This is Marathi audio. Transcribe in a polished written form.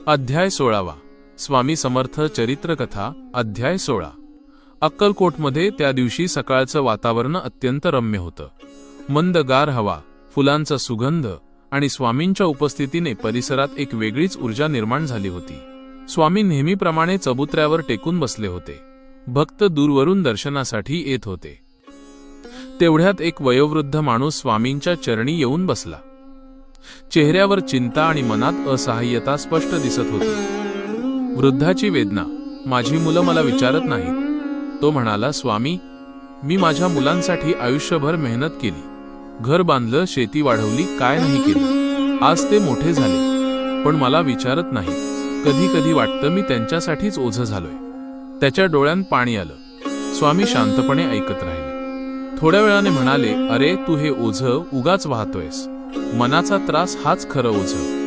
अध्याय 16 स्वामी समर्थ चरित्र कथा अध्याय 16 अक्कलकोटमध्ये त्या दिवशी सकाळचं वातावरण अत्यंत रम्य होतं. मंदगार हवा, फुलांचा सुगंध आणि स्वामींच्या उपस्थितीने परिसरात एक वेगळीच ऊर्जा निर्माण झाली होती. स्वामी नेहमीप्रमाणे चबुतऱ्यावर टेकून बसले होते. भक्त दूरवरून दर्शनासाठी येत होते. तेवढ्यात एक वयोवृद्ध माणूस स्वामींच्या चरणी येऊन बसला. चेहऱ्यावर चिंता आणि मनात असहाय्यता स्पष्ट दिसत होती. वृद्धाची वेदना, माझी मुलं मला विचारत नाहीत. तो म्हणाला, स्वामी, मी माझ्या मुलांसाठी आयुष्यभर मेहनत केली, घर बांधलं, शेती वाढवली, काय नाही केली. आज ते मोठे झाले, पण मला विचारत नाहीत. कधी कधी वाटतं मी त्यांच्यासाठीच ओझं झालोय. त्याच्या डोळ्यात पाणी आलं. स्वामी शांतपणे ऐकत राहिले. थोड्या वेळाने म्हणाले, अरे, तू हे ओझं उगाच वाहतोयस. मनाचा त्रास हाच खरं ओझं.